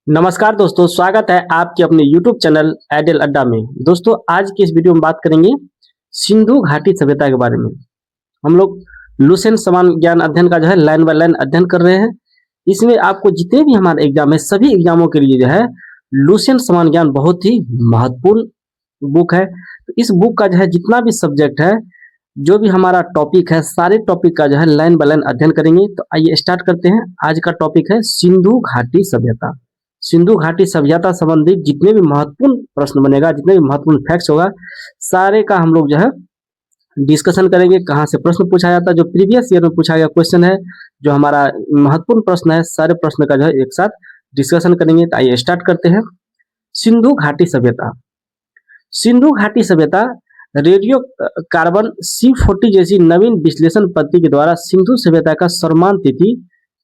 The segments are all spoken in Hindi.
नमस्कार दोस्तों, स्वागत है आपके अपने YouTube चैनल आइडियल अड्डा में। दोस्तों, आज की इस वीडियो में बात करेंगे सिंधु घाटी सभ्यता के बारे में। हम लोग लुसेंट समान ज्ञान अध्ययन का जो है लाइन बाय लाइन अध्ययन कर रहे हैं। इसमें आपको जितने भी हमारे एग्जाम है, सभी एग्जामों के लिए जो है लुसेंट समान ज्ञान बहुत ही महत्वपूर्ण बुक है। तो इस बुक का जो है जितना भी सब्जेक्ट है, जो भी हमारा टॉपिक है, सारे टॉपिक का जो है लाइन बाय लाइन अध्ययन करेंगे। तो आइए स्टार्ट करते हैं। आज का टॉपिक है सिंधु घाटी सभ्यता। सिंधु घाटी सभ्यता संबंधित जितने भी महत्वपूर्ण प्रश्न बनेगा, जितने भी महत्वपूर्ण फैक्ट्स होगा, सारे का हम लोग जो है डिस्कशन करेंगे। कहाँ से प्रश्न पूछा जाता है, जो प्रीवियस ईयर में पूछा गया क्वेश्चन है, जो हमारा महत्वपूर्ण प्रश्न है, सारे प्रश्न का जो है एक साथ डिस्कशन करेंगे। तो आइए स्टार्ट करते हैं। सिंधु घाटी सभ्यता। सिंधु घाटी सभ्यता रेडियो कार्बन C40 जैसी नवीन विश्लेषण पद्धति के द्वारा सिंधु सभ्यता का सर्वमान्य तिथि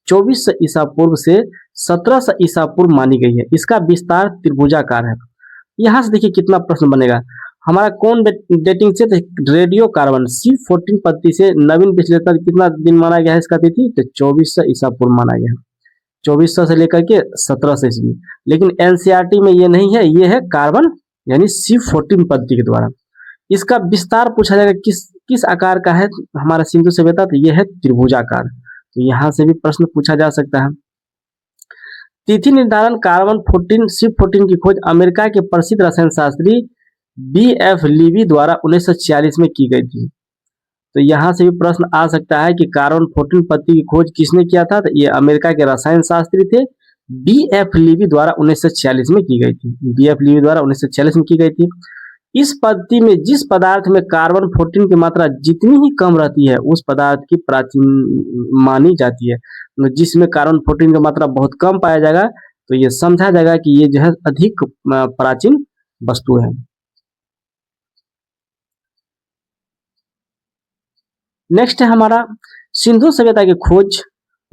2400 ईसा पूर्व से 1700 ईसा पूर्व मानी गई है। इसका विस्तार त्रिभुजाकार है। यहाँ से देखिए कितना प्रश्न बनेगा। हमारा कौन डेटिंग से, तो रेडियो कार्बन C14 पद्धति से नवीन विश्लेषण कितना दिन माना गया है इसका तिथि, तो 2400 ईसा पूर्व माना गया है। 2400 से लेकर के 1700 ईस्वी। लेकिन एनसीईआरटी में ये नहीं है, ये है कार्बन यानी C14 पद्धति के द्वारा। इसका विस्तार पूछा जाएगा किस आकार का है हमारा सिंधु सभ्यता, तो ये है त्रिभुजाकार। तो यहाँ से भी प्रश्न पूछा जा सकता है। तिथि निर्धारण कार्बन 14 C14 की खोज अमेरिका के प्रसिद्ध रसायन शास्त्री BF लीवी द्वारा 1946 में की गई थी। तो यहाँ से भी प्रश्न आ सकता है कि कार्बन 14 पद्धति की खोज किसने किया था, तो ये अमेरिका के रसायन शास्त्री थे BF लीवी द्वारा 1946 में की गई थी। BF लीवी द्वारा 1946 में की गई थी। इस पद्धति में जिस पदार्थ में कार्बन 14 की मात्रा जितनी ही कम रहती है, उस पदार्थ की प्राचीन मानी जाती है। जिसमें कार्बन 14 की मात्रा बहुत कम पाया जाएगा, तो ये समझा जाएगा कि ये जो है अधिक प्राचीन वस्तु है। नेक्स्ट है हमारा सिंधु सभ्यता की खोज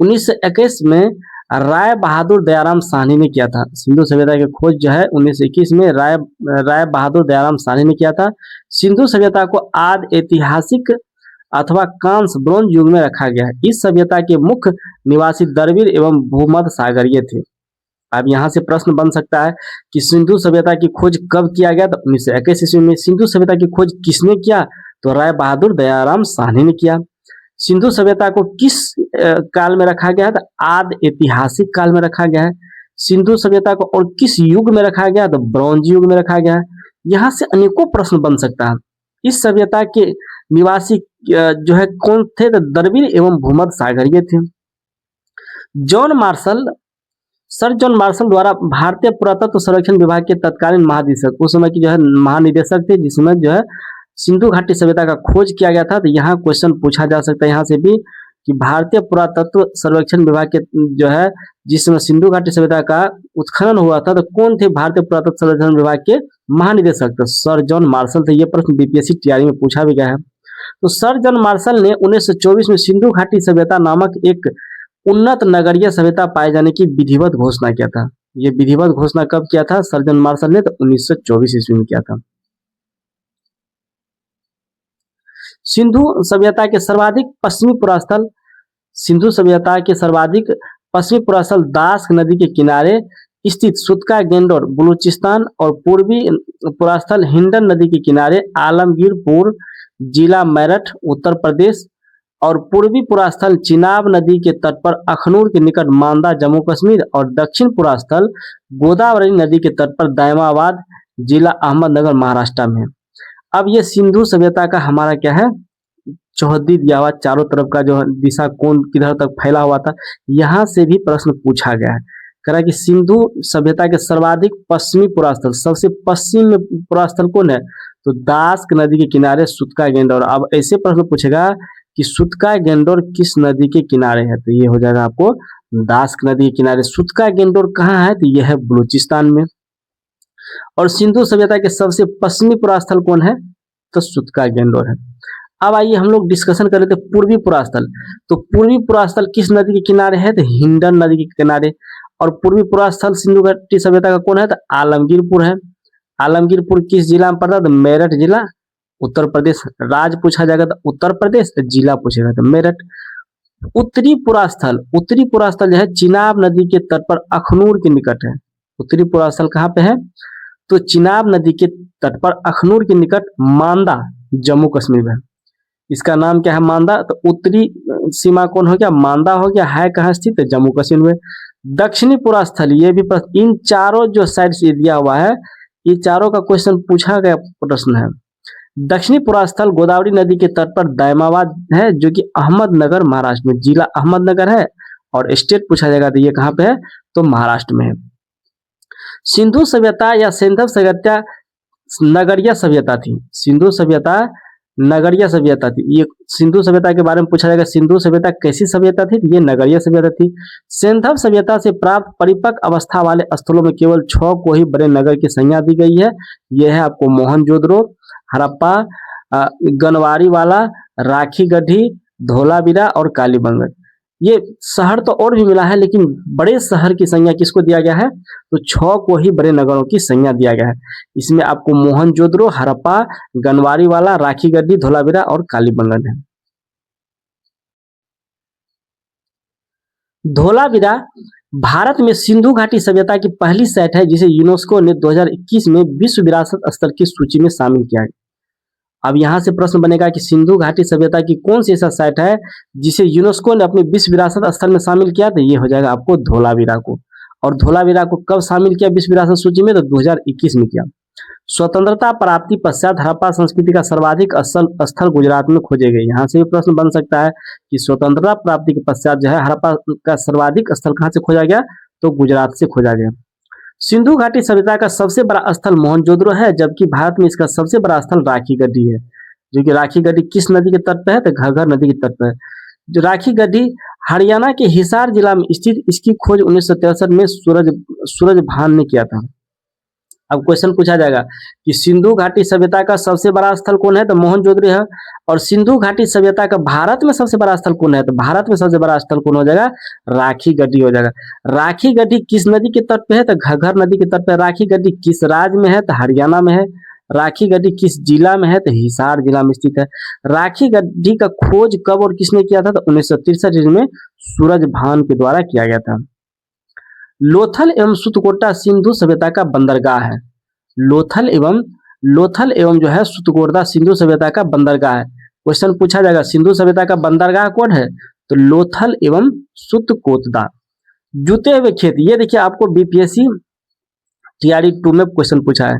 1921 में राय बहादुर दयाराम साहनी ने किया था। सिंधु सभ्यता की खोज जो है 1921 में राय बहादुर दयाराम साहनी ने किया था। सिंधु सभ्यता को आदि ऐतिहासिक अथवा कांस्य ब्रोंज युग में रखा गया है। इस सभ्यता के मुख्य निवासी द्रविड़ एवं भूमध्य सागरीय थे। अब यहाँ से प्रश्न बन सकता है कि सिंधु सभ्यता की खोज कब किया गया, तो 1921 ईस्वी में। सिंधु सभ्यता की खोज किसने किया, तो राय बहादुर दयाराम साहनी ने किया। सिंधु सभ्यता को किस काल में रखा गया है, तो आदि ऐतिहासिक काल में रखा गया है। सिंधु सभ्यता को और किस युग में रखा गया, तो ब्रॉन्ज युग में रखा गया है। यहाँ से अनेकों प्रश्न बन सकता है। इस सभ्यता के निवासी जो है कौन थे, तो द्रविड़ एवं भूमध्य सागरीय थे। सर जॉन मार्शल द्वारा भारतीय पुरातत्व सर्वेक्षण विभाग के तत्कालीन महानिदेशक, उस समय की जो है महानिदेशक थे, जिसमें जो है सिंधु घाटी सभ्यता का खोज किया गया था। तो यहाँ क्वेश्चन पूछा जा सकता है यहाँ से भी कि भारतीय पुरातत्व सर्वेक्षण विभाग के जो है जिसमें सिंधु घाटी सभ्यता का उत्खनन हुआ था, तो कौन थे भारतीय पुरातत्व सर्वेक्षण विभाग के महानिदेशक, तो सर जॉन मार्शल थे। ये प्रश्न बीपीएससी टीआरई में पूछा भी गया है। तो सर जॉन मार्शल ने 1924 में सिंधु घाटी सभ्यता नामक एक उन्नत नगरीय सभ्यता पाए जाने की विधिवत घोषणा किया था। ये विधिवत घोषणा कब किया था सर जॉन मार्शल ने, तो 1924 ईस्वी में किया था। सिंधु सभ्यता के सर्वाधिक पश्चिमी पुरास्थल। सिंधु सभ्यता के सर्वाधिक पश्चिमी पुरास्थल दास्क नदी के किनारे स्थित सुतका गेंडोर बलूचिस्तान और पूर्वी पुरास्थल हिंडन नदी के किनारे आलमगीरपुर जिला मेरठ उत्तर प्रदेश और पूर्वी पुरास्थल चिनाब नदी के तट पर अखनूर के निकट मांदा जम्मू कश्मीर और दक्षिण पुरास्थल गोदावरी नदी के तट पर दायमाबाद जिला अहमदनगर महाराष्ट्र में। अब ये सिंधु सभ्यता का हमारा क्या है, चौहद्दी दिया हुआ, चारों तरफ का जो दिशा कोण किधर तक फैला हुआ था। यहाँ से भी प्रश्न पूछा गया है। कह रहा है कि सिंधु सभ्यता के सर्वाधिक पश्चिमी पुरास्थल, सबसे पश्चिम में पुरास्थल कौन है, तो दास्क नदी के किनारे सुतका गेंडोर। अब ऐसे प्रश्न पूछेगा कि सुतका गेंडोर किस नदी के किनारे है, तो ये हो जाएगा आपको दास्क नदी के किनारे। सुतका गेंडोर कहाँ है, तो यह है बलूचिस्तान में। और सिंधु सभ्यता के सबसे पश्चिमी पुरास्थल कौन है, तो सुतका गेंडोर है। अब आइए हम लोग डिस्कशन कर रहे थे पूर्वी पुरास्थल। तो पूर्वी पुरास्थल किस नदी के किनारे है, तो हिंडन नदी के किनारे। और पूर्वी पुरास्थल सिंधु घाटी सभ्यता का कौन है, तो आलमगीरपुर है। आलमगीरपुर किस जिला में पड़ता है, तो मेरठ जिला उत्तर प्रदेश। राज्य पूछा जाएगा तो उत्तर प्रदेश, जिला पूछेगा तो मेरठ। उत्तरी पुरास्थल जो है चिनाब नदी के तट पर अखनूर के निकट है। उत्तरी पूर्व स्थल कहाँ पे है? तो चिनाब नदी के तट पर अखनूर के निकट मांदा, जम्मू कश्मीर में। इसका नाम क्या है? मांदा। तो उत्तरी सीमा कौन हो गया? मांदा हो गया। है कहाँ स्थित? जम्मू कश्मीर में। दक्षिणी पूर्व स्थल, ये भी इन चारों जो साइड से दिया हुआ है, ये चारों का क्वेश्चन पूछा गया प्रश्न है। दक्षिणी पूर्व स्थल गोदावरी नदी के तट पर दायमाबाद है, जो कि अहमदनगर महाराष्ट्र में, जिला अहमदनगर है। और स्टेट पूछा जाएगा तो ये कहाँ पे है? तो महाराष्ट्र में है। सिंधु सभ्यता या सिंधव सभ्यता नगरीय सभ्यता थी। सिंधु सभ्यता नगरीय सभ्यता थी। ये सिंधु सभ्यता के बारे में पूछा जाएगा, सिंधु सभ्यता कैसी सभ्यता थी? ये नगरीय सभ्यता थी। सिंधव सभ्यता से प्राप्त परिपक्व अवस्था वाले स्थलों में केवल 6 को ही बड़े नगर की संज्ञा दी गई है। यह है आपको मोहनजोदड़ो, हड़प्पा, गनवारी वाला, राखी गढ़ी, धोलावीरा और कालीबंगन। ये शहर तो और भी मिला है, लेकिन बड़े शहर की संज्ञा किसको दिया गया है? तो 6 को ही बड़े नगरों की संज्ञा दिया गया है। इसमें आपको मोहनजोदड़ो, हड़प्पा, गनवारी वाला, राखी गढ़ी, धोलावीरा और कालीबंगन है। धोलावीरा भारत में सिंधु घाटी सभ्यता की पहली साइट है, जिसे यूनेस्को ने 2021 में विश्व विरासत स्थल की सूची में शामिल किया है। अब यहाँ से प्रश्न बनेगा कि सिंधु घाटी सभ्यता की कौन सी ऐसा साइट है जिसे यूनेस्को ने अपने विश्व विरासत स्थल में शामिल किया? तो ये हो जाएगा आपको धोलावीरा को। और धोलावीरा को कब शामिल किया विश्व विरासत सूची में? तो 2021 में किया। स्वतंत्रता प्राप्ति पश्चात हड़प्पा संस्कृति का सर्वाधिक स्थल गुजरात में खोजे गए। यहाँ से भी प्रश्न बन सकता है कि स्वतंत्रता प्राप्ति के पश्चात जो है हड़प्पा का सर्वाधिक स्थल कहाँ से खोजा गया? तो गुजरात से खोजा गया। सिंधु घाटी सभ्यता का सबसे बड़ा स्थल मोहनजोदड़ो है, जबकि भारत में इसका सबसे बड़ा स्थल राखी गढ़ी है। जो कि राखी गढ़ी किस नदी के तट पर है? तो घग्गर नदी के तट पर है। जो राखी गढ़ी हरियाणा के हिसार जिला में स्थित, इसकी खोज 1963 में सूरज भान ने किया था। अब क्वेश्चन पूछा जाएगा कि सिंधु घाटी सभ्यता का सबसे बड़ा स्थल कौन है? तो मोहनजोदड़ो है। और सिंधु घाटी सभ्यता का भारत में सबसे बड़ा स्थल कौन है? तो भारत में सबसे बड़ा स्थल कौन हो जाएगा? राखी गढ़ी हो जाएगा। राखी गढ़ी किस नदी के तट पे है? तो घग्गर नदी के तट पे। राखी गढ़ी किस राज्य में है? तो हरियाणा में है। राखी गढ़ी किस जिला में है? तो हिसार जिला में स्थित है। राखी गढ़ी का खोज कब और किसने किया था? तो 1963 में सूरज भान के द्वारा किया गया था। लोथल एवं सुतकोटा सिंधु सभ्यता का बंदरगाह है। लोथल एवं जो है सुतकोटा सिंधु सभ्यता का बंदरगाह है। क्वेश्चन पूछा जाएगा सिंधु सभ्यता का बंदरगाह कौन है? तो लोथल एवं सुतकोटा। जूते हुए खेत, ये देखिए आपको बीपीएससी टीआरई 2 में क्वेश्चन पूछा है।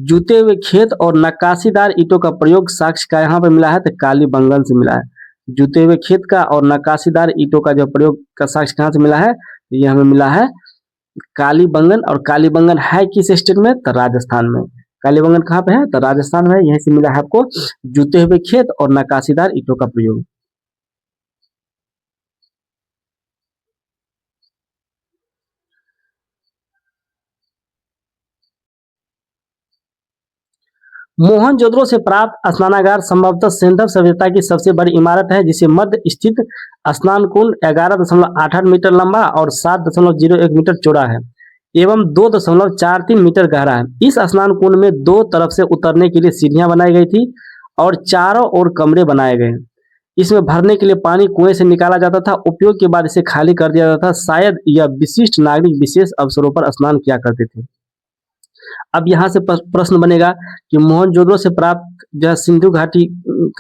जूते हुए खेत और नक्काशीदार ईंटों का प्रयोग साक्ष्य का यहाँ पे मिला है? तो कालीबंगन से मिला है। जूते हुए खेत का और नक्काशीदार ईंटों का जो प्रयोग का साक्ष्य कहाँ से मिला है? ये हमें मिला है कालीबंगन। और कालीबंगन है किस स्टेट में? तो राजस्थान में। कालीबंगन कहाँ पे है? तो राजस्थान में। यहीं से मिला है आपको जूते हुए खेत और नक्काशीदार ईंटों का प्रयोग। मोहनजोदड़ो से प्राप्त स्नानागार संभवतः सिंधव सभ्यता की सबसे बड़ी इमारत है, जिसे मध्य स्थित स्नान कुंड 11.88 मीटर लंबा और 7.01 मीटर चौड़ा है एवं 2.43 मीटर गहरा है। इस स्नान कुंड में 2 तरफ से उतरने के लिए सीढ़ियां बनाई गई थी और चारों ओर कमरे बनाए गए। इसमें भरने के लिए पानी कुएं से निकाला जाता था। उपयोग के बाद इसे खाली कर दिया जाता था। शायद यह विशिष्ट नागरिक विशेष अवसरों पर स्नान किया करते थे। अब यहाँ से प्रश्न बनेगा कि मोहनजोदड़ो से प्राप्त जो सिंधु घाटी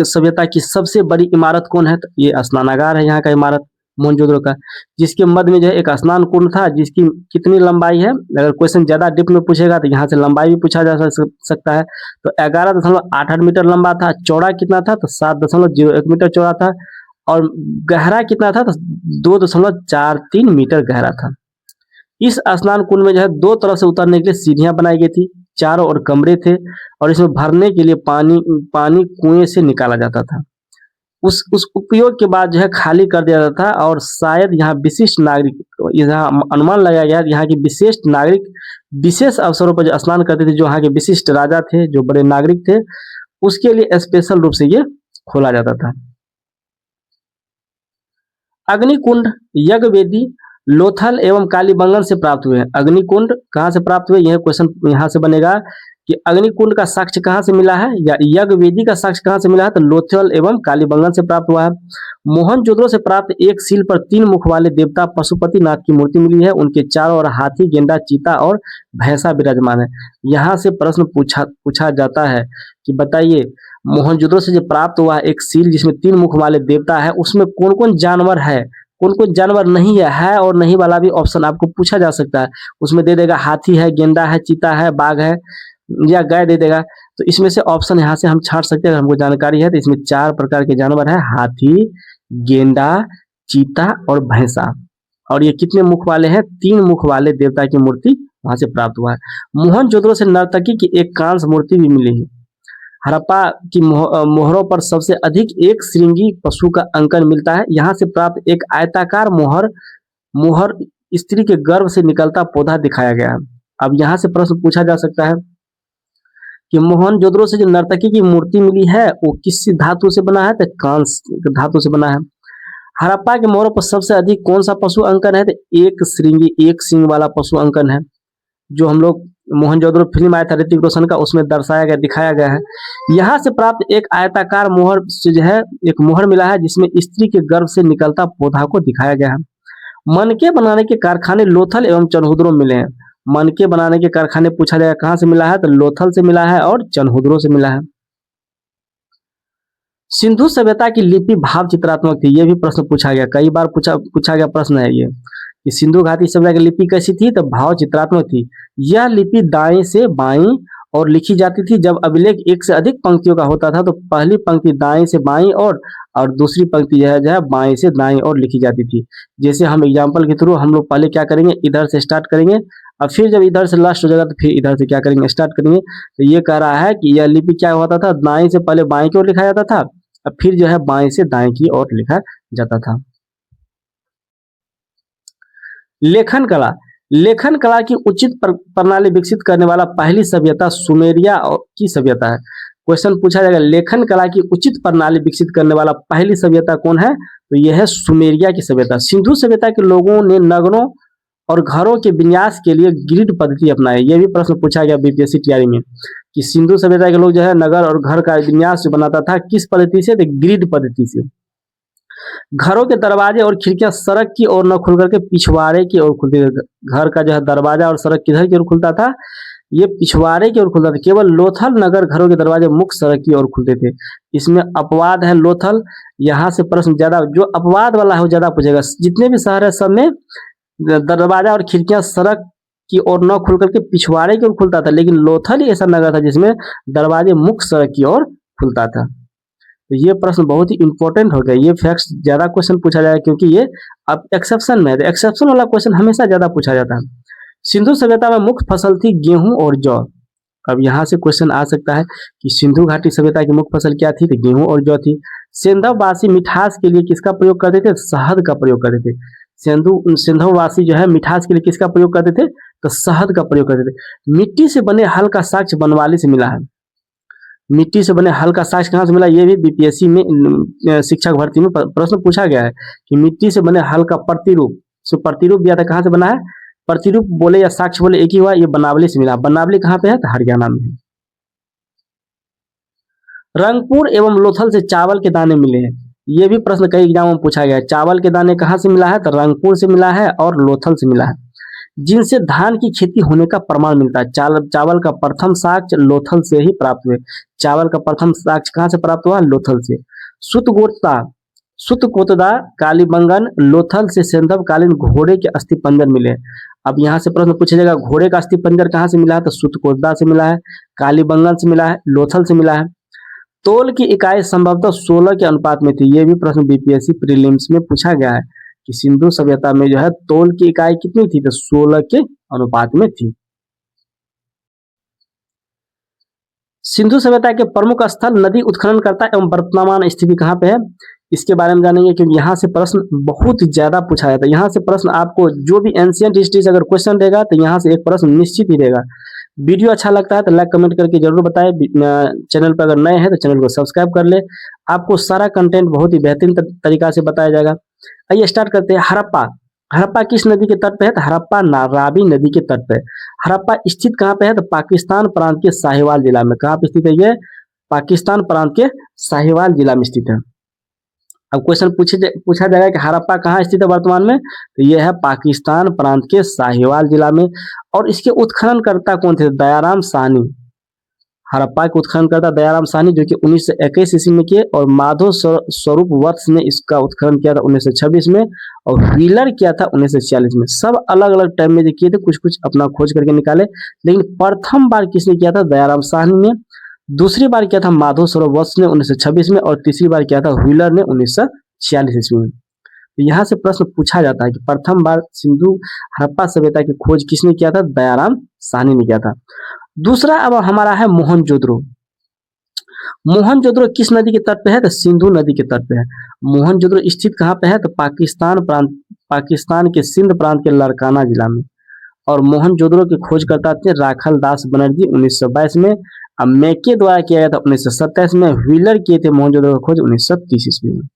सभ्यता की सबसे बड़ी इमारत कौन है? तो ये स्नानागार है यहाँ का इमारत मोहनजोदड़ो का, जिसके मध्य में जो है एक स्नान कुंड था, जिसकी कितनी लंबाई है? अगर क्वेश्चन ज्यादा डिप में पूछेगा तो यहाँ से लंबाई भी पूछा जा सकता है। तो 11.88 मीटर लंबा था। चौड़ा कितना था? तो 7.01 मीटर चौड़ा था। और गहरा कितना था? तो 2.43 मीटर गहरा था। इस स्नान कुंड में जो है 2 तरफ से उतरने के लिए सीढ़ियां बनाई गई थी, चारों ओर कमरे थे और इसमें भरने के लिए पानी कुएं से निकाला जाता था। उस उपयोग के बाद जो है खाली कर दिया जाता था। और शायद यहाँ विशिष्ट नागरिक, यहाँ अनुमान लगाया गया यहाँ की विशिष्ट नागरिक विशेष अवसरों पर जो स्नान करते थे, जो यहाँ के विशिष्ट राजा थे, जो बड़े नागरिक थे, उसके लिए स्पेशल रूप से ये खोला जाता था। अग्निकुंड यज्ञ वेदी लोथल एवं कालीबंगन से प्राप्त हुए हैं। अग्निकुंड कहाँ से प्राप्त हुए? यह क्वेश्चन यहाँ से बनेगा कि अग्निकुंड का साक्ष्य कहाँ से मिला है या यज्ञ वेदी का साक्ष्य कहाँ से मिला है, तो लोथल एवं कालीबंगन से प्राप्त हुआ है। मोहनजोदड़ो से प्राप्त एक सील पर 3 मुख वाले देवता पशुपतिनाथ की मूर्ति मिली है। उनके चारों ओर हाथी, गेंडा, चीता और भैंसा विराजमान है। यहाँ से प्रश्न पूछा जाता है कि बताइए, मोहनजोदड़ो से जो प्राप्त हुआ एक सील जिसमें 3 मुख वाले देवता है, उसमें कौन कौन जानवर है, कौन कौन जानवर नहीं है और नहीं वाला भी ऑप्शन आपको पूछा जा सकता है। उसमें दे देगा हाथी है, गेंडा है, चीता है, बाघ है या गाय दे देगा। तो इसमें से ऑप्शन यहाँ से हम छांट सकते हैं अगर हमको जानकारी है। तो इसमें 4 प्रकार के जानवर है, हाथी, गेंडा, चीता और भैंसा। और ये कितने मुख वाले हैं, 3 मुख वाले देवता की मूर्ति वहां से प्राप्त हुआ है। मोहनजोदड़ो से नर्तकी की एक कांस्य मूर्ति भी मिली है। हड़प्पा की मोहरों पर सबसे अधिक एक श्रृंगी पशु का अंकन मिलता है। यहाँ से प्राप्त एक आयताकार मोहर स्त्री के गर्भ से निकलता पौधा दिखाया गया है। अब यहाँ से प्रश्न पूछा जा सकता है कि मोहनजोदड़ो से जो नर्तकी की मूर्ति मिली है वो किस धातु से बना है, तो कांस्य धातु से बना है। हड़प्पा के मोहरों पर सबसे अधिक कौन सा पशु अंकन है, तो एक श्रृंगी एक सिंह वाला पशु अंकन है, जो हम लोग मोहनजोदड़ो फिल्म आया था ऋतिक रोशन का, उसमें दर्शाया गया, दिखाया गया है। यहाँ से प्राप्त एक आयताकार मोहर से जो है एक मोहर मिला है जिसमें स्त्री के गर्भ से निकलता पौधा को दिखाया गया है। मनके बनाने के कारखाने लोथल एवं चनहुदरो मिले हैं। मनके बनाने के कारखाने पूछा जाएगा कहाँ से मिला है, तो लोथल से मिला है और चनहुदरो से मिला है। सिंधु सभ्यता की लिपि भाव चित्रात्मक थी, यह भी प्रश्न पूछा गया, कई बार पूछा गया प्रश्न है ये कि सिंधु घाटी सभ्यता की लिपि कैसी थी, तो भाव चित्रात्मक थी। यह लिपि दाएं से बाईं और लिखी जाती थी। जब अभिलेख एक से अधिक पंक्तियों का होता था तो पहली पंक्ति दाएं से बाईं और दूसरी पंक्ति जो है बाएं से दाईं और लिखी जाती थी। जैसे हम एग्जाम्पल के थ्रू हम लोग पहले क्या करेंगे, इधर से स्टार्ट करेंगे और फिर जब इधर से लास्ट हो जाएगा तो फिर इधर से क्या करेंगे, स्टार्ट करेंगे। तो ये कह रहा है कि यह लिपि क्या होता था, दाएं से पहले बाएं की ओर लिखा जाता था और फिर जो है बाएं से दाएं की ओर लिखा जाता था। लेखन कला, लेखन कला की उचित प्रणाली विकसित करने वाला पहली सभ्यता सुमेरिया की सभ्यता है। क्वेश्चन पूछा जाएगा लेखन कला की उचित प्रणाली विकसित करने वाला पहली सभ्यता कौन है, तो यह है सुमेरिया की सभ्यता। सिंधु सभ्यता के लोगों ने नगरों और घरों के विन्यास के लिए ग्रिड पद्धति अपनाई। यह भी प्रश्न पूछा गया बीपीएससी तैयारी में कि सिंधु सभ्यता के लोग जो है नगर और घर का विन्यास जो बनाता था किस पद्धति से, तो ग्रिड पद्धति से। घरों के दरवाजे और खिड़कियां सड़क की ओर न खुल करके पिछवाड़े की ओर खुलती थी। घर का जो है दरवाजा और सड़क किधर की ओर खुलता था, ये पिछवाड़े की ओर खुलता था। केवल लोथल नगर घरों के दरवाजे मुख्य सड़क की ओर खुलते थे। इसमें अपवाद है लोथल। यहाँ से प्रश्न ज्यादा जो अपवाद वाला है वो ज्यादा पूछेगा। जितने भी शहर है सब में दरवाजा और खिड़कियां सड़क की ओर न खुल करके पिछवाड़े की ओर खुलता था, लेकिन लोथल ही ऐसा नगर था जिसमें दरवाजे मुख्य सड़क की ओर खुलता था। तो ये प्रश्न बहुत ही इंपॉर्टेंट हो गया। ये फैक्ट्स ज्यादा क्वेश्चन पूछा जाएगा क्योंकि ये अब एक्सेप्शन में है। एक्सेप्शन वाला क्वेश्चन हमेशा ज्यादा पूछा जाता है। सिंधु सभ्यता में मुख्य फसल थी गेहूं और जौ। अब यहाँ से क्वेश्चन आ सकता है कि सिंधु घाटी सभ्यता की मुख्य फसल क्या थी, तो गेहूं और जौ थी। सिंधववासी मिठास के लिए किसका प्रयोग करते थे, शहद का प्रयोग करते थे। सिंधववासी जो है मिठास के लिए किसका प्रयोग करते थे, तो शहद का प्रयोग करते थे। मिट्टी से बने हल का साक्ष्य बनवाली से मिला है। मिट्टी से बने हल का साक्ष्य कहाँ से मिला, ये भी बीपीएससी में शिक्षक भर्ती में प्रश्न पूछा गया है कि मिट्टी से बने हल का प्रतिरूप, प्रतिरूप दिया था कहाँ से बना है, प्रतिरूप बोले या साक्ष्य बोले एक ही हुआ, ये बनावली से मिला। बनावली कहाँ पे है, तो हरियाणा में है। रंगपुर एवं लोथल से चावल के दाने मिले हैं। ये भी प्रश्न कई एग्जाम में पूछा गया है। चावल के दाने कहाँ से मिला है, तो रंगपुर से मिला है और लोथल से मिला है, जिनसे धान की खेती होने का प्रमाण मिलता है। चावल का प्रथम साक्ष्य लोथल से ही प्राप्त हुए। चावल का प्रथम साक्ष्य कहाँ से प्राप्त हुआ, लोथल से। सुतकोतदा कालीबंगन लोथल से सिंधव-कालीन घोड़े के अस्थि पंजर मिले। अब यहाँ से प्रश्न पूछा जाएगा घोड़े का अस्थि पंजर कहाँ से मिला है, तो सुतकोतदा से मिला है, कालीबंगन से मिला है, लोथल से मिला है। तोल की इकाई संभवतः 16 के अनुपात में थी। ये भी प्रश्न बीपीएससी प्रीलिम्स में पूछा गया है कि सिंधु सभ्यता में जो है तोल की इकाई कितनी थी, तो 16 के अनुपात में थी। सिंधु सभ्यता के प्रमुख स्थल नदी उत्खननकर्ता एवं वर्तमान स्थिति कहाँ पे है, इसके बारे में जानेंगे क्योंकि यहाँ से प्रश्न बहुत ज्यादा पूछा जाता है। यहाँ से प्रश्न आपको जो भी एंशियंट हिस्ट्री से अगर क्वेश्चन देगा तो यहाँ से एक प्रश्न निश्चित ही देगा। वीडियो अच्छा लगता है तो लाइक कमेंट करके जरूर बताएं। चैनल पर अगर नए हैं तो चैनल को सब्सक्राइब कर ले। आपको सारा कंटेंट बहुत ही बेहतरीन तरीका से बताया जाएगा। आइए स्टार्ट करते हैं। हड़प्पा हड़प्पा किस नदी के तट पे है? तो हड़प्पा रावी नदी के तट पे है। हड़प्पा स्थित कहाँ पे है? तो पाकिस्तान प्रांत के साहिवाल जिला में। कहाँ पे स्थित है ये? पाकिस्तान प्रांत के साहिवाल जिला में स्थित है। अब क्वेश्चन पूछा जाएगा कि हड़प्पा कहाँ स्थित है वर्तमान में? तो ये है पाकिस्तान प्रांत के साहिवाल जिला में। और इसके उत्खननकर्ता कौन थे? दयाराम साहनी। हड़प्पा के उत्खननकर्ता दयाराम साहनी, जो कि 1921 ईस्वी में किए, और माधव स्वरूप वत्स ने इसका उत्खनन किया था 1926 में, और व्हीलर किया था 1946 में। सब अलग अलग टाइम में जो किए थे, कुछ कुछ अपना खोज करके निकाले, लेकिन प्रथम बार किसने किया था? दयाराम साहनी ने। दूसरी बार किया था माधव स्वरूप वत्स ने 1926 में, और तीसरी बार किया था व्हीलर ने 1946 ईस्वी में। तो यहाँ से प्रश्न पूछा जाता है कि प्रथम बार सिंधु हड़प्पा सभ्यता की खोज किसने किया था? दयाराम साहनी ने किया था। दूसरा अब हमारा है मोहनजोदड़ो। मोहनजोदड़ो किस नदी के तट पे है? तो सिंधु नदी के तट पे है। मोहनजोदड़ो स्थित कहाँ पे है? तो पाकिस्तान के सिंध प्रांत के लड़काना जिला में। और मोहनजोदड़ो की खोज करता थे राखल दास बनर्जी 1922 में। अब मेके द्वारा किया गया था 1927 में। व्हीलर किए थे मोहनजोदड़ो की खोज 1930 ईस्वी में।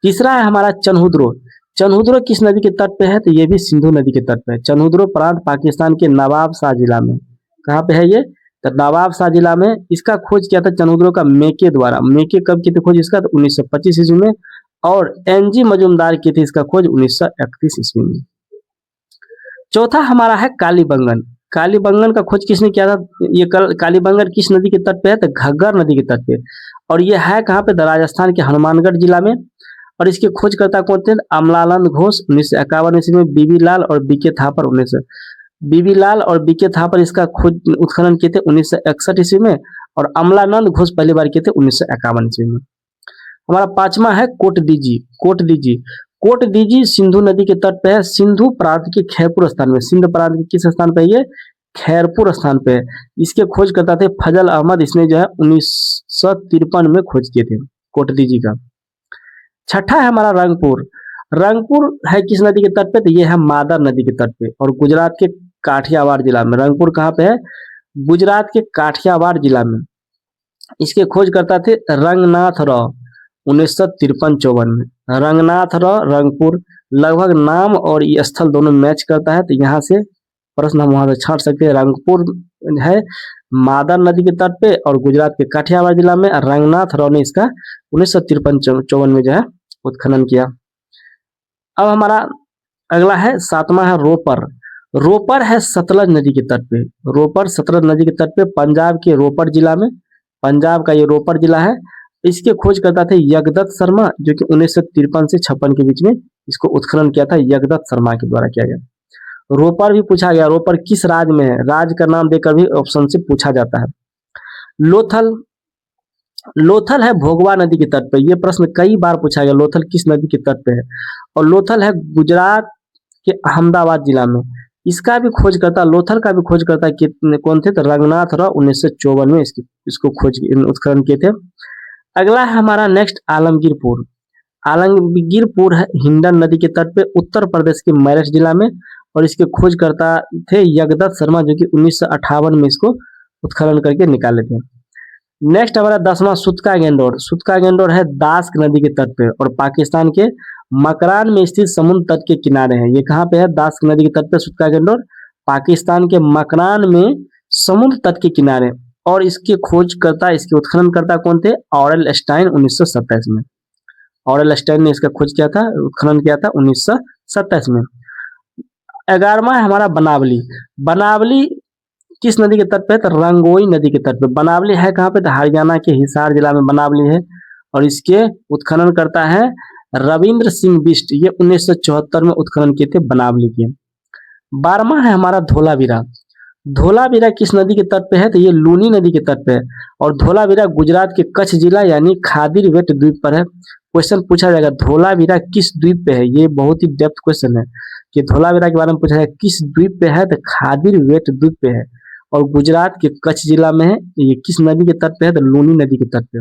तीसरा है हमारा चनहुद्रो। चनहुद्रो किस नदी के तट पे है? तो ये भी सिंधु नदी के तट पे है। चनहुद्रो प्रांत पाकिस्तान के नवाब शाह जिला में। कहाँ पे है ये? तो नवाब शाह जिला में। इसका खोज किया था चनहुद्रो का मेके द्वारा। मेके कब की थी खोज इसका? तो 1925 ईस्वी में। और एनजी मजूमदार की थी इसका खोज 1931 ईस्वी में। चौथा हमारा है कालीबंगन। कालीबंगन का खोज किसने किया था? ये कालीबंगन किस नदी के तट पे है? तो घग्गर नदी के तट पे। और ये है कहाँ पे? तो राजस्थान के हनुमानगढ़ जिला में। और इसके खोजकर्ता कौन थे? अमलानंद घोष 1951 ईस्वी में, बीबी लाल और बीके थापर बीबी लाल और बीके थापर इसका खोज उत्खनन किए थे 1961 ईस्वी में। और अमलानंद घोष पहली बार किए थे 1951 ईस्वी में। हमारा पांचवा है कोटदीजी। कोटदीजी कोटदीजी सिंधु नदी के तट पे है, सिंधु प्रांत के खैरपुर स्थान में। सिंध प्रांत के किस स्थान पे? ये खैरपुर स्थान पे है। इसके खोज करता थे फजल अहमद। इसने जो है 1953 में खोज किए थे कोटदीजी का। छठा है हमारा रंगपुर। रंगपुर है किस नदी के तट पे? तो ये है मादर नदी के तट पे और गुजरात के काठियावाड़ जिला में। रंगपुर कहाँ पे है? गुजरात के काठियावाड़ जिला में। इसके खोज करता थे रंगनाथ राव 1953-54 में। रंगनाथ राव रंगपुर, लगभग नाम और ये स्थल दोनों मैच करता है, तो यहाँ से प्रश्न हम वहां से छाट सकते हैं। रंगपुर है मादर नदी के तट पे और गुजरात के काठियावाड़ जिला में। रंगनाथ राव ने इसका 1953-54 में जो है उत्खनन किया। अब हमारा अगला है सातवां है रोपर। रोपर है सतलज नदी के तट पे। रोपर सतलज नदी के तट पे पंजाब के रोपर जिला में। पंजाब का ये रोपर जिला है। इसके खोज करता थे यज्ञदत्त शर्मा, जो कि 1953 से 56 के बीच में इसको उत्खनन किया था। यज्ञदत्त शर्मा के द्वारा किया गया। रोपर भी पूछा गया, रोपर किस राज्य में है? राज्य का नाम देकर भी ऑप्शन से पूछा जाता है। लोथल, लोथल है भोगवा नदी के तट पे। ये प्रश्न कई बार पूछा गया, लोथल किस नदी के तट पे है? और लोथल है गुजरात के अहमदाबाद जिला में। इसका भी खोज करता, लोथल का भी खोज करता कौन थे? तो रंगनाथ राव 1954 में इसको खोज उत्खनन किए थे। अगला है हमारा नेक्स्ट आलमगीरपुर। आलमगीरपुर है हिंडन नदी के तट पे उत्तर प्रदेश के मेरठ जिला में। और इसके खोज करता थे यज्ञदत्त शर्मा, जो कि 1958 में इसको उत्खनन करके निकाले थे। नेक्स्ट हमारा 10वां सुतका गेंडोर। सुतका गेंडोर है दास्क नदी के तट पे और पाकिस्तान के मकरान में स्थित समुद्र तट के किनारे है। ये कहाँ पे है? दास्क नदी के तट पे सुतका गेंडोर, पाकिस्तान के मकरान में समुद्र तट के किनारे। और इसके खोजकर्ता, इसके उत्खननकर्ता कौन थे? ऑरेल स्टाइन 1927 में। ऑरेल स्टाइन ने इसका खोज किया था, उत्खनन किया था 1927 में। 11वां है हमारा बनावली। बनावली किस नदी के तट पे? तो रंगोई नदी के तट पे। बनावली है कहाँ पे? तो हरियाणा के हिसार जिला में बनावली है। और इसके उत्खनन करता है रविंद्र सिंह बिष्ट। ये 1974 में उत्खनन किए थे बनावली के। 12वां है हमारा धोलावीरा। धोलावीरा किस नदी के तट पे है? तो ये लूनी नदी के तट पे है। और धोलावीरा गुजरात के कच्छ जिला यानी खादिरवेट द्वीप पर है। क्वेश्चन पूछा जाएगा धोलावीरा किस द्वीप पे है? ये बहुत ही डेप्थ क्वेश्चन है कि धोलावीरा के बारे में पूछा जाएगा किस द्वीप पे है? तो खादिरवेट द्वीप पे है और गुजरात के कच्छ जिला में है। ये किस नदी के तट पे है? तो लूनी नदी के तट पे।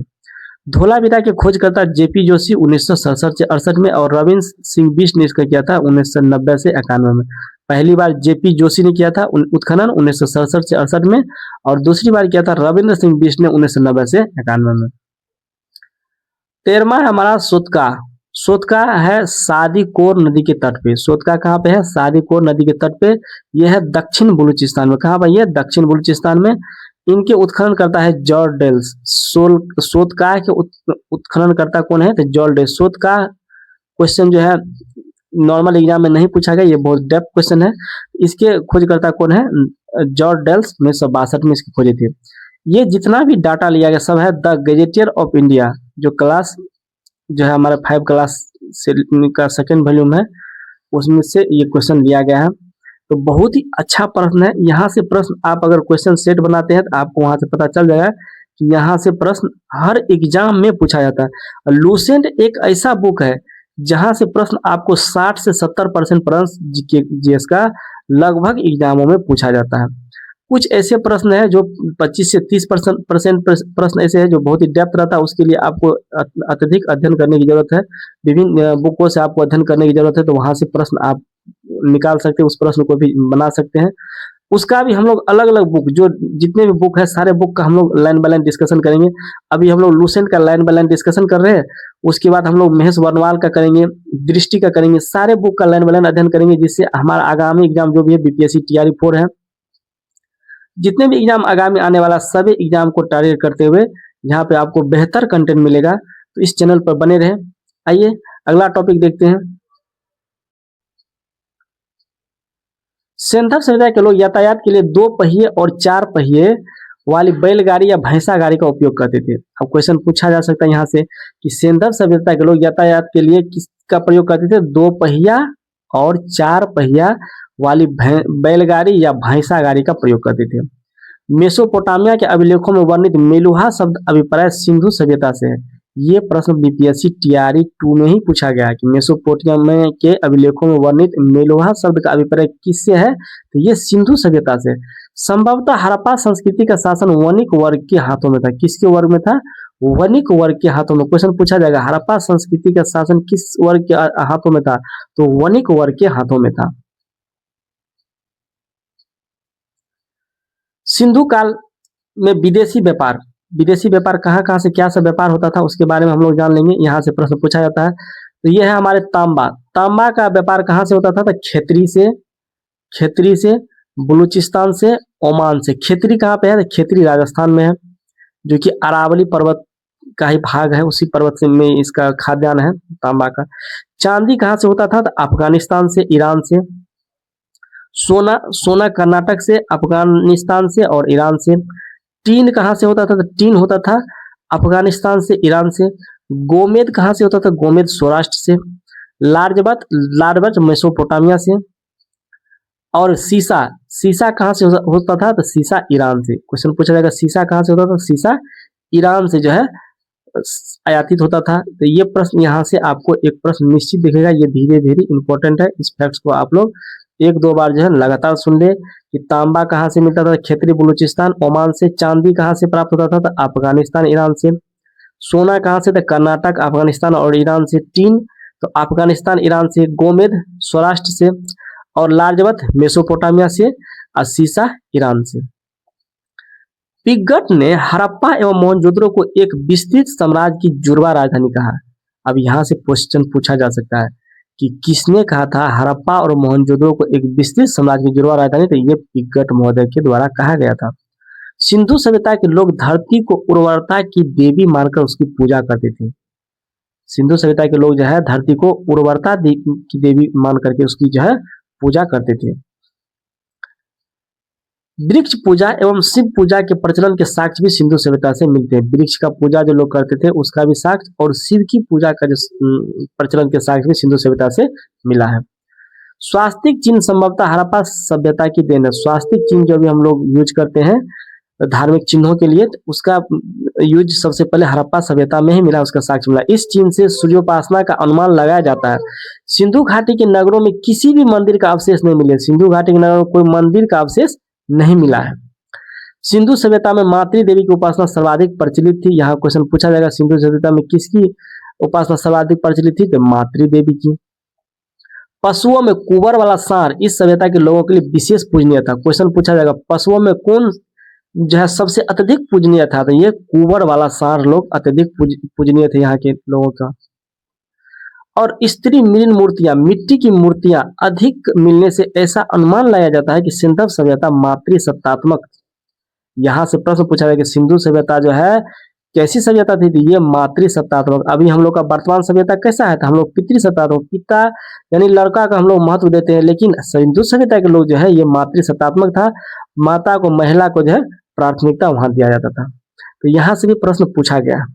धोलावीरा के खोजकर्ता जेपी जोशी 1967 से 68 में और रविंद्र सिंह बिष्ट ने इसका किया था 1990 से 91 में। पहली बार जेपी जोशी ने किया था उत्खनन 1967 से 68 में और दूसरी बार किया था रविंद्र सिंह बिष्ट ने 1990 से 91 में। 13वां हमारा सुतका। सोतका है सादीकोर नदी के तट पे। सोतका कहाँ पे है? सादीकोर नदी के तट पे। यह है दक्षिण बलूचिस्तान में। कहाँ पर? यह दक्षिण बलूचिस्तान में। इनके उत्खनन करता है जॉर्ज डेल्स। सोतका के उत्खनन करता कौन है? तो जॉर्ज डेल्स। सोतका क्वेश्चन जो है नॉर्मल एग्जाम में नहीं पूछा गया, ये बहुत डेप्थ क्वेश्चन है। इसके खोजकर्ता कौन है? जॉर्ज डेल्स 1962 में इसकी खोजी थी। ये जितना भी डाटा लिया गया सब है द गजेटियर ऑफ इंडिया, जो क्लास जो है हमारा 5 क्लास से का सेकेंड वॉल्यूम है, उसमें से ये क्वेश्चन लिया गया है। तो बहुत ही अच्छा प्रश्न है। यहाँ से प्रश्न आप अगर क्वेश्चन सेट बनाते हैं तो आपको वहां से पता चल जाएगा कि यहाँ से प्रश्न हर एग्जाम में पूछा जाता है। लूसेंट एक ऐसा बुक है जहां से प्रश्न आपको 60 से 70% प्रश्न जीएस का लगभग एग्जामों में पूछा जाता है। कुछ ऐसे प्रश्न है जो 25 से 30% प्रश्न ऐसे है जो बहुत ही डेप्थ रहता है, उसके लिए आपको अत्यधिक अध्ययन करने की जरूरत है। विभिन्न बुकों से आपको अध्ययन करने की जरूरत है, तो वहां से प्रश्न आप निकाल सकते हैं, उस प्रश्न को भी बना सकते हैं। उसका भी हम लोग अलग अलग बुक, जो जितने भी बुक है सारे बुक का हम लोग लाइन बाय लाइन डिस्कशन करेंगे। अभी हम लोग लूसेंट का लाइन बाय लाइन डिस्कशन कर रहे हैं, उसके बाद हम लोग महेश वर्णवाल का करेंगे, दृष्टि का करेंगे, सारे बुक का लाइन बाय लाइन अध्ययन करेंगे, जिससे हमारा आगामी एग्जाम जो भी है बीपीएससी टीआरई 4 है, जितने भी एग्जाम आगामी आने वाला सभी एग्जाम को टारगेट करते हुए यहाँ पे आपको बेहतर कंटेंट मिलेगा। तो इस चैनल पर बने रहें। आइए अगला टॉपिक देखते हैं। सिंधव सभ्यता के लोग यातायात के लिए 2 पहिए और 4 पहिए वाली बैलगाड़ी या भैंसा गाड़ी का उपयोग करते थे। अब क्वेश्चन पूछा जा सकता है यहाँ से कि सिंधव सभ्यता के लोग यातायात के लिए किसका प्रयोग करते थे? 2 पहिया और 4 पहिया वाली बैलगाड़ी या भैंसा गाड़ी का प्रयोग करते थे। मेसोपोटामिया के अभिलेखों में वर्णित मेलुहा शब्द अभिप्राय सिंधु सभ्यता से है। ये प्रश्न बीपीएससी टीआरई 2 में ही पूछा गया है कि मेसोपोटामिया के अभिलेखों में वर्णित मेलुहा शब्द का अभिप्राय किससे है? तो ये सिंधु सभ्यता से। संभवतः हड़प्पा संस्कृति का शासन वणिक वर्ग के हाथों में था। किसके वर्ग में था? वणिक वर्ग के हाथों में। क्वेश्चन पूछा जाएगा हड़प्पा संस्कृति का शासन किस वर्ग के हाथों में था? तो वणिक वर्ग के हाथों में था। सिंधु काल में विदेशी व्यापार कहाँ कहाँ से क्या सब व्यापार होता था उसके बारे में हम लोग जान लेंगे। यहाँ से प्रश्न पूछा जाता है। तो ये है हमारे तांबा का व्यापार कहाँ से होता था? तो खेतरी से, बलूचिस्तान से, ओमान से। खेतरी कहाँ पे है? तो खेतरी राजस्थान में है, जो कि अरावली पर्वत का ही भाग है, उसी पर्वत से में इसका खाद्यान्न है तांबा का। चांदी कहाँ से होता था? तो अफगानिस्तान से, ईरान से। सोना कर्नाटक से, अफगानिस्तान से और ईरान से। टीन कहाँ से होता था? तो टीन होता था अफगानिस्तान से, ईरान से। गोमेद कहाँ से होता था? गोमेद सौराष्ट्र से। लार्जबत मेसोपोटामिया से। और सीसा कहाँ से होता था? तो सीसा ईरान से। क्वेश्चन पूछा जाएगा सीसा कहाँ से होता था? सीसा ईरान से जो है आयातित होता था। तो ये प्रश्न यहाँ से आपको एक प्रश्न निश्चित दिखेगा। ये धीरे धीरे इंपॉर्टेंट है, इस फैक्ट्स को आप लोग 1-2 बार जो है लगातार सुन ले कि तांबा कहाँ से मिलता था? खेतरी बलूचिस्तान, ओमान से। चांदी कहाँ से प्राप्त होता था? तो अफगानिस्तान, ईरान से। सोना कहाँ से? तो कर्नाटक, अफगानिस्तान और ईरान से। टीन तो अफगानिस्तान, ईरान से। गोमेद सौराष्ट्र से और लार्जबत मेसोपोटामिया से और सीसा ईरान से। पिगट ने हड़प्पा एवं मोहनजोदड़ो को एक विस्तृत साम्राज्य की जुड़वा राजधानी कहा। अब यहाँ से क्वेश्चन पूछा जा सकता है कि किसने कहा था हड़प्पा और मोहनजोदड़ो को एक विस्तृत साम्राज्य की जुड़वा राजधानी? तो ये पिगट महोदय के द्वारा कहा गया था। सिंधु सभ्यता के लोग धरती को उर्वरता की देवी मानकर उसकी पूजा करते थे। सिंधु सभ्यता के लोग जो है धरती को उर्वरता की देवी मान करके उसकी जो है पूजा करते थे। वृक्ष पूजा एवं शिव पूजा के प्रचलन के साक्ष्य भी सिंधु सभ्यता से मिलते हैं। वृक्ष का पूजा जो लोग करते थे उसका भी साक्ष्य और शिव की पूजा का जो प्रचलन के साक्ष्य भी सिंधु सभ्यता से मिला है। स्वास्तिक चिन्ह संभवतः हड़प्पा सभ्यता की देन है। स्वास्तिक चिन्ह जो भी हम लोग यूज करते हैं धार्मिक चिन्हों के लिए, उसका यूज सबसे पहले हड़प्पा सभ्यता में ही मिला, उसका साक्ष्य मिला। इस चिन्ह से सूर्योपासना का अनुमान लगाया जाता है। सिंधु घाटी के नगरों में किसी भी मंदिर का अवशेष नहीं मिले। सिंधु घाटी के नगरों में कोई मंदिर का अवशेष नहीं मिला है। सिंधु सभ्यता में मातृ देवी की उपासना सर्वाधिक प्रचलित थी। यहाँ क्वेश्चन पूछा जाएगा सिंधु सभ्यता में किसकी उपासना सर्वाधिक प्रचलित थी? तो मातृ देवी की। पशुओं में कुंवर वाला सांड इस सभ्यता के लोगों के लिए विशेष पूजनीय था। क्वेश्चन पूछा जाएगा पशुओं में कौन जो है सबसे अत्यधिक पूजनीय था? तो ये कुंवर वाला सांड लोग अत्यधिक पूजनीय थे यहाँ के लोगों का। और स्त्री मृण मूर्तियां, मिट्टी की मूर्तियां अधिक मिलने से ऐसा अनुमान लगाया जाता है कि सिंधव सभ्यता मातृसत्तात्मक। यहाँ से प्रश्न पूछा गया कि सिंधु सभ्यता जो है कैसी सभ्यता थी, ये मातृसत्तात्मक। अभी हम लोग का वर्तमान सभ्यता कैसा है, तो हम लोग पितृसत्तात्मक, पिता यानी लड़का का हम लोग महत्व देते हैं, लेकिन सिंधु सभ्यता के लोग जो है ये मातृसत्तात्मक था। माता को, महिला को जो है प्राथमिकता वहां दिया जाता था। तो यहाँ से भी प्रश्न पूछा गया।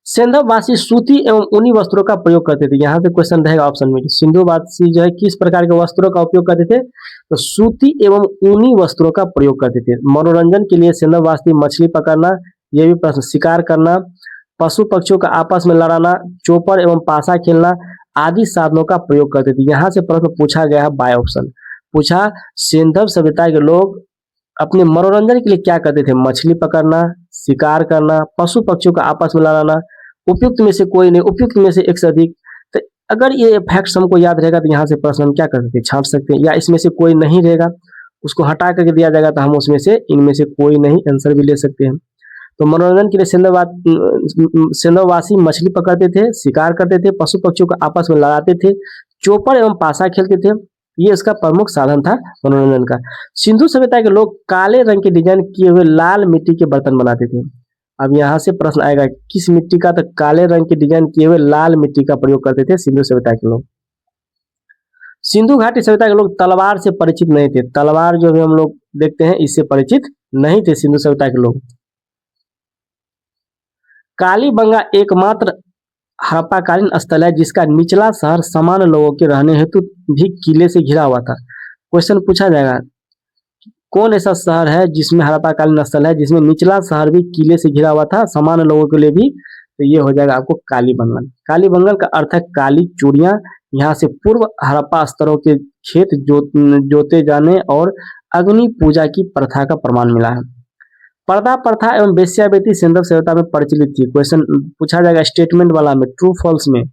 सिंधुवासी सूती एवं ऊनी वस्त्रों का प्रयोग करते थे। यहाँ से क्वेश्चन रहेगा ऑप्शन में कि सिंधुवासी जो है किस प्रकार के वस्त्रों का उपयोग करते थे, तो सूती एवं ऊनी वस्त्रों का प्रयोग करते थे। मनोरंजन के लिए सिंधुवासी मछली पकड़ना, यह भी प्रश्न, शिकार करना, पशु पक्षियों का आपस में लड़ाना, चौपर एवं पासा खेलना आदि साधनों का प्रयोग करते थे। यहाँ से प्रश्न पूछा गया है बाय ऑप्शन। पूछा सिंधव सभ्यता के लोग अपने मनोरंजन के लिए क्या करते थे, मछली पकड़ना, शिकार करना, पशु पक्षियों का आपस में लड़ाना, उपयुक्त में से कोई नहीं, उपयुक्त में से एक से अधिक। तो अगर ये फैक्ट्स हमको याद रहेगा तो यहाँ से प्रश्न हम क्या कर सकते हैं, छांट सकते हैं, या इसमें से कोई नहीं रहेगा उसको हटा करके दिया जाएगा तो हम उसमें से इनमें से कोई नहीं आंसर भी ले सकते हैं। तो मनोरंजन के लिए सिंधुवासी मछली पकड़ते थे, शिकार करते थे, पशु पक्षियों को आपस में लड़ाते थे, चौपर एवं पासा खेलते थे। ये इसका प्रमुख साधन था मनोरंजन का। सिंधु सभ्यता के लोग काले रंग के डिजाइन किए हुए लाल मिट्टी के बर्तन बनाते थे। अब यहाँ से प्रश्न आएगा किस मिट्टी का, तो काले रंग के डिजाइन किए हुए लाल मिट्टी का प्रयोग करते थे सिंधु सभ्यता के लोग। सिंधु घाटी सभ्यता के लोग तलवार से परिचित नहीं थे। तलवार जो भी हम लोग देखते हैं इससे परिचित नहीं थे सिंधु सभ्यता के लोग। कालीबंगा एकमात्र हड़प्पाकालीन स्थल है जिसका निचला शहर सामान्य लोगों के रहने हेतु भी किले से घिरा हुआ था। क्वेश्चन पूछा जाएगा कौन ऐसा शहर है जिसमें हड़प्पाकालीन स्थल है जिसमें निचला शहर भी किले से घिरा हुआ था सामान्य लोगों के लिए भी, तो ये हो जाएगा आपको कालीबंगन। कालीबंगन का अर्थ है काली चूड़ियां। यहाँ से पूर्व हड़प्पा स्तरों के खेत जोते जाने और अग्नि पूजा की प्रथा का प्रमाण मिला है। पर्दा प्रथा एवं वेश्यावृत्ति सिंधव सभ्यता में प्रचलित थी। क्वेश्चन पूछा जाएगा स्टेटमेंट वाला में, ट्रू फॉल्स में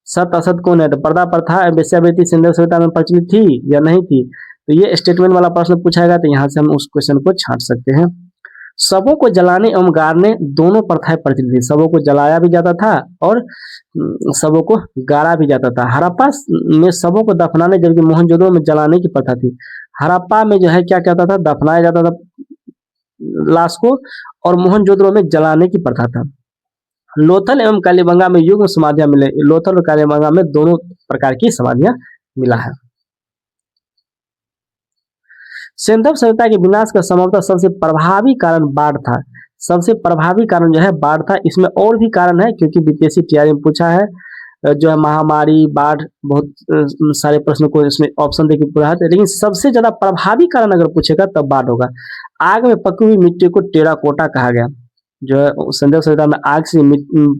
सत असत कौन है, तो पर्दा प्रथा एवं वेश्यावृत्ति सिंधव सभ्यता में प्रचलित थी या नहीं थी, तो ये स्टेटमेंट वाला प्रश्न पूछाएगा तो यहाँ से हम उस क्वेश्चन को छांट सकते हैं। शवों को जलाने एवं गाड़ने दोनों प्रथाएं प्रचलित थी। शवों को जलाया भी जाता था और शवों को गाड़ा भी जाता था। हड़प्पा में शवों को दफनाने जबकि मोहनजोदड़ो में जलाने की प्रथा थी। हड़प्पा में जो है क्या कहता था, दफनाया जाता था लाश को, और मोहनजोदड़ो में जलाने की प्रथा था। लोथल एवं कालीबंगा में युग्म समाधियां मिले। लोथल और कालीबंगा में दोनों प्रकार की समाधियां मिला है। सिंधव सभ्यता के विनाश का संभवतः सबसे प्रभावी कारण बाढ़ था। सबसे प्रभावी कारण जो है बाढ़ था। इसमें और भी कारण है क्योंकि बीपीएससी टीआरपी में पूछा है, जो है महामारी, बाढ़, बहुत सारे प्रश्नों को इसमें ऑप्शन देके पूरा है, लेकिन सबसे ज्यादा प्रभावी कारण अगर पूछेगा तब बाढ़ होगा। आग में पकी हुई मिट्टी को टेराकोटा कहा गया। जो है सिंधव सभ्यता में आग से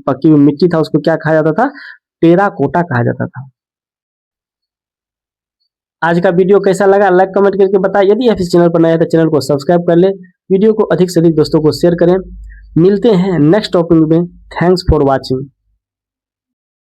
पकी हुई मिट्टी था उसको क्या कहा जाता था, टेराकोटा कहा जाता था। आज का वीडियो कैसा लगा लाइक कमेंट करके बताएं। यदि आप इस चैनल पर नए हैं तो चैनल को सब्सक्राइब कर ले, वीडियो को अधिक से अधिक दोस्तों को शेयर करें। मिलते हैं नेक्स्ट टॉपिक में। Thanks for watching.